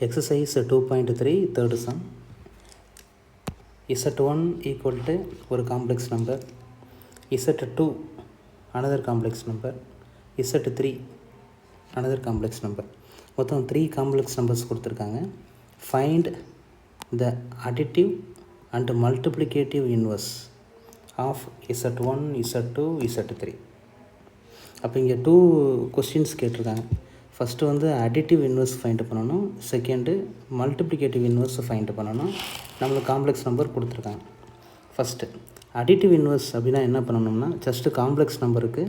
Exercise 2.3 third sum. Z1 equal to ஒரு complex number, Z2 another complex number, Z3 another complex number. மொத்தம் 3 complex numbers கொடுத்துருக்காங்க. Find the additive and multiplicative inverse of Z1, Z2, Z3. அப்போ இங்கே 2 questions கேட்டிருக்காங்க. First வந்து additive inverse find பண்ணணும், second multiplicative inverse find பண்ணணும். நம்மளுக்கு complex number கொடுத்துருக்காங்க. ஃபஸ்ட்டு அடிட்டிவ் இன்வெர்ஸ் அப்படின்னா என்ன பண்ணணும்னா, ஜஸ்ட்டு காம்ப்ளெக்ஸ் நம்பருக்கு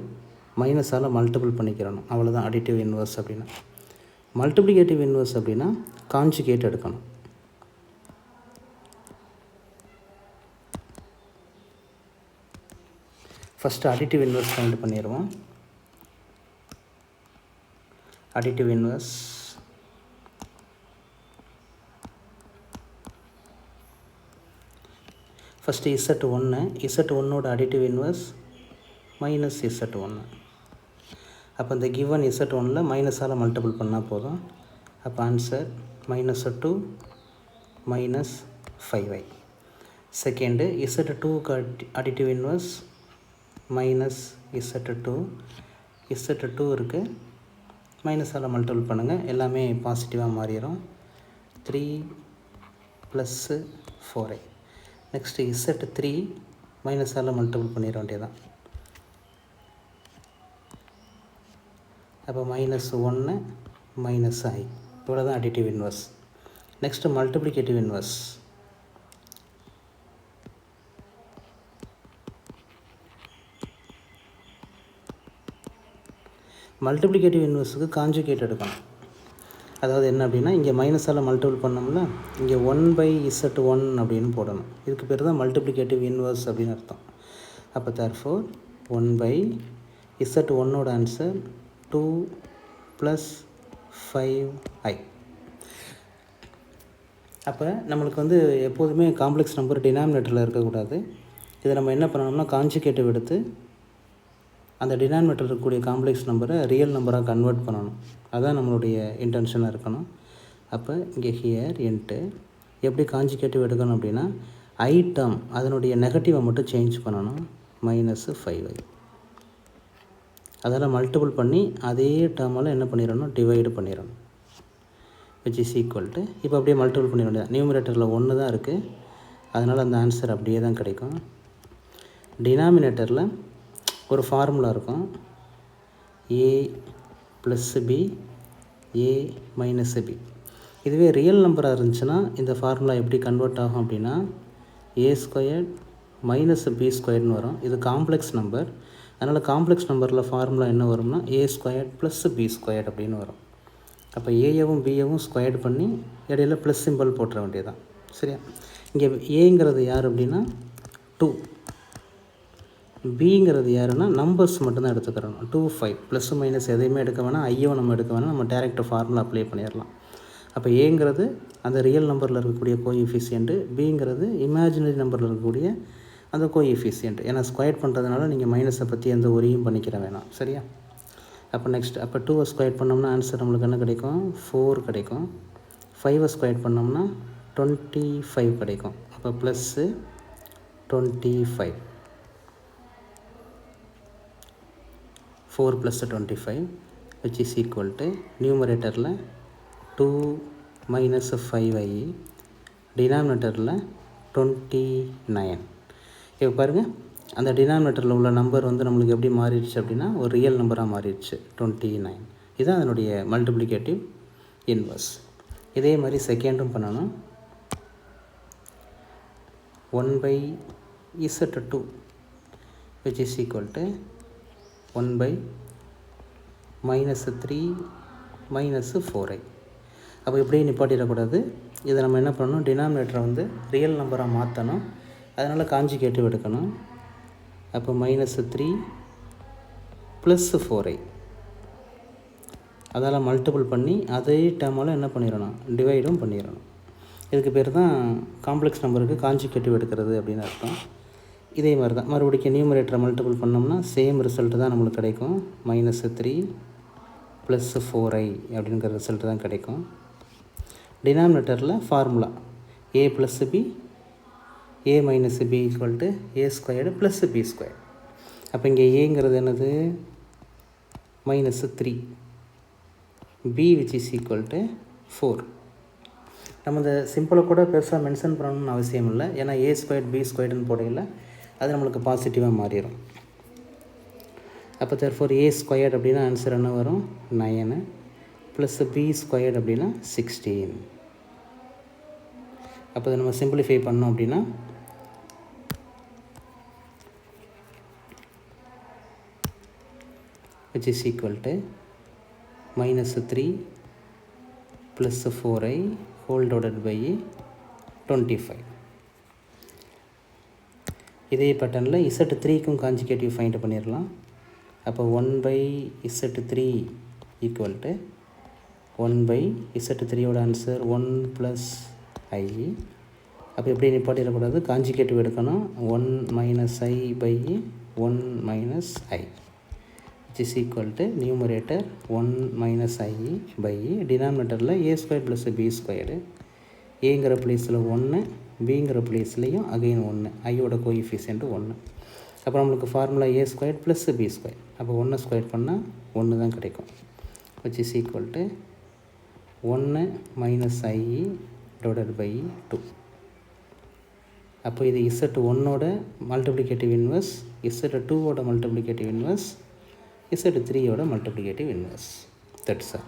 மைனஸால் மல்டிபிள் பண்ணிக்கிறணும், அவ்வளோதான் அடிட்டிவ் இன்வெர்ஸ் அப்படின்னா. மல்டிப்ளிகேட்டிவ் இன்வெர்ஸ் அப்படின்னா கான்ஜுகேட் எடுக்கணும். ஃபஸ்ட்டு அடிட்டிவ் இன்வெர்ஸ் ஃபைண்ட் பண்ணிடுவோம். Additive inverse first Z1 ஓட additive inverse minus Z1. அப்போ இந்த given Z1ல மைனஸால் மல்டிபிள் பண்ணால் போதும். அப்போ ஆன்சர் -2 minus 5y. செகண்டு Z2க்கு additive inverse minus Z2 இருக்குது, மைனஸால் மல்டிபிள் பண்ணுங்கள், எல்லாமே பாசிட்டிவாக மாறிடும். 3 + 4y. நெக்ஸ்ட்டு Z3 மைனஸால் மல்டிபிள் பண்ணிட வேண்டியதான். அப்போ -1 -i. இவ்வளோ தான் additive inverse. Next multiplicative inverse. Multiplicative இன்வெர்ஸுக்கு கான்ஜுகேட் எடுக்கணும். அதாவது என்ன அப்படின்னா, இங்கே மைனஸால் மல்டிபிள் பண்ணோம்னா இங்கே 1/Z1 அப்படின்னு போடணும். இதுக்கு பேர் தான் மல்டிப்ளிகேட்டிவ் இன்வெர்ஸ் அப்படின்னு அர்த்தம். அப்போ தேர்ஃபோர் 1/Z1ஓட ஆன்சர் 2 + 5i. அப்போ நம்மளுக்கு வந்து எப்போதுமே காம்ப்ளெக்ஸ் நம்பர் டினாமினேட்டரில் இருக்கக்கூடாது. இதை நம்ம என்ன பண்ணணும்னா, கான்ஜுகேட்டிவ் எடுத்து அந்த டினாமினேட்டர் இருக்கக்கூடிய காம்ப்ளெக்ஸ் நம்பரை ரியல் நம்பராக கன்வெர்ட் பண்ணணும். அதுதான் நம்மளுடைய இன்டென்ஷனாக இருக்கணும். அப்போ இங்கே ஹியர் இன்ட்டு எப்படி கான்ஜுகேட்டிவ் எடுக்கணும் அப்படின்னா, ஐ டேர்ம் அதனுடைய நெகட்டிவை மட்டும் சேஞ்ச் பண்ணணும், -5y. அதெல்லாம் மல்டிபிள் பண்ணி அதே டேர்மால் என்ன பண்ணிடணும், டிவைடு பண்ணிடணும், விச் இஸ் ஈக்குவல் டு, இப்போ அப்படியே மல்டிபிள் பண்ணிட வேண்டியது. நியூமரேட்டரில் 1 தான் இருக்குது, அதனால் அந்த ஆன்சர் அப்படியே தான் கிடைக்கும். டினாமினேட்டரில் ஒரு ஃபார்முலா இருக்கும், a + b a - b. இதுவே ரியல் நம்பராக இருந்துச்சுன்னா இந்த ஃபார்முலா எப்படி கன்வெர்ட் ஆகும் அப்படின்னா, a² - b² வரும். இது காம்ப்ளெக்ஸ் நம்பர், அதனால் காம்ப்ளெக்ஸ் நம்பரில் ஃபார்முலா என்ன வரும்னா a² + b² அப்படின்னு வரும். அப்போ ஏவும் பியவும் ஸ்கொயர்ட் பண்ணி இடையில ப்ளஸ் சிம்பிள் போட்டுற வேண்டியதான். சரியா? இங்கே ஏங்கிறது யார் அப்படின்னா 2, பிங்கிறது யாருன்னா நம்பர்ஸ் மட்டும்தான் எடுத்துக்கிறோம். 2, 5 ப்ளஸ் மைனஸ் எதையுமே எடுக்க வேணாம், ஐயோ நம்ம எடுக்க வேணாம், நம்ம டேரெக்டாக ஃபார்முலா அப்ளை பண்ணிடலாம். அப்போ ஏங்கிறது அந்த ரியல் நம்பரில் இருக்கக்கூடிய கோஎஃபிஷியன்ட்டு, பிங்கிறது இமேஜினரி நம்பரில் இருக்கக்கூடிய அந்த கோஎஃபிஷியன்ட். ஏன்னா ஸ்கொயர் பண்ணுறதுனால நீங்கள் மைனஸை பற்றி எந்த ஒரியும் பண்ணிக்கிற வேணாம். சரியா? அப்போ நெக்ஸ்ட், அப்போ 2 ஸ்கொயர் பண்ணோம்னா ஆன்சர் நம்மளுக்கு என்ன கிடைக்கும், 4 கிடைக்கும். 5 ஸ்கொயர் பண்ணோம்னா 25 கிடைக்கும். அப்போ plus 25, 4 + 25 which is equal to நியூமரேட்டரில் 2 - 5i, டினாமினேட்டரில் 29. இப்போ பாருங்கள், அந்த டினாமினேட்டரில் உள்ள நம்பர் வந்து நம்மளுக்கு எப்படி மாறிடுச்சு அப்படின்னா ஒரு ரியல் நம்பராக மாறிடுச்சு, 29. இதுதான் அதனுடைய மல்டிப்ளிகேட்டிவ் இன்வெர்ஸ். இதே மாதிரி செகண்டும் பண்ணணும். 1/Z2 which is equal to 1/-3 - 4i. அப்போ இப்படியே நிப்பாட்டிடக்கூடாது. இதை நம்ம என்ன பண்ணணும், டினாமினேட்டரை வந்து ரியல் நம்பராக மாற்றணும். அதனால் கான்ஜுகேட்டிவ் எடுக்கணும். அப்போ -3 + 4i. அதால் மல்டிபிள் பண்ணி அதே டேர்மால் என்ன பண்ணிடணும், டிவைடும் பண்ணிடணும். இதுக்கு பேர் தான் காம்ப்ளெக்ஸ் நம்பருக்கு கான்ஜுகேட்டிவ் எடுக்கிறது அப்படின்னு அர்த்தம். இதே மாதிரி தான் மறுபடியும் நியூமரேட்டரை மல்டிபிள் பண்ணோம்னா சேம் ரிசல்ட்டு தான் நம்மளுக்கு கிடைக்கும், -3 + 4i அப்படிங்கிற ரிசல்ட்டு தான் கிடைக்கும். டினாமினேட்டரில் formula A plus B A minus B equal to A squared plus B square. அப்போ இங்கே ஏங்கிறது என்னது -3, B which is equal to 4. நம்ம இந்த சிம்பிளை கூட பெருசாக மென்ஷன் பண்ணணும்னு அவசியம் இல்லை, ஏன்னா ஏ ஸ்கொயர்ட் பி ஸ்கொயர்டுன்னு போடையில் அது நம்மளுக்கு பாசிட்டிவாக மாறிடும். அப்போ therefore ஏ ஸ்கொயர்ட் அப்படின்னா ஆன்சர் என்ன வரும் 9 ப்ளஸ் பி ஸ்கொயர்ட் அப்படின்னா 16. அப்போ இதை நம்ம சிம்பிளிஃபை பண்ணோம் அப்படின்னா which is equal to -3 plus 4i whole divided by 25. இதே பேட்டர்னில் Z3க்கும் கான்ஜுகேட்டிவ் ஃபைண்ட் பண்ணிடலாம். அப்போ 1/Z3 ஈக்குவல் டு 1/Z3யோட ஆன்சர் 1 + i. அப்போ எப்படி நிப்பாட்டிடக்கூடாது, கான்ஜுகேட்டிவ் எடுக்கணும். 1 - i/1 - i which is equal to numerator 1 - i/e, டினாமினேட்டரில் a square plus b squared, ஏங்கிற பிளேஸில் 1, பிங்கிற பிளேஸ்லையும் அகைன் 1, ஐயோட கோஎஃபிஷியன்ட் 1. அப்போ நம்மளுக்கு formula a square plus b square, அப்போ 1 ஸ்கொயர் பண்ணால் 1 தான் கிடைக்கும். which is equal to 1 - i divided by 2. அப்போ இது Z1ஓட மல்டிப்ளிகேட்டிவ் இன்வெர்ஸ், Z2ஓட மல்டிப்ளிகேட்டிவ் இன்வெர்ஸ், Z3யோட மல்டிப்ளிகேட்டிவ் இன்வெர்ஸ். That's all.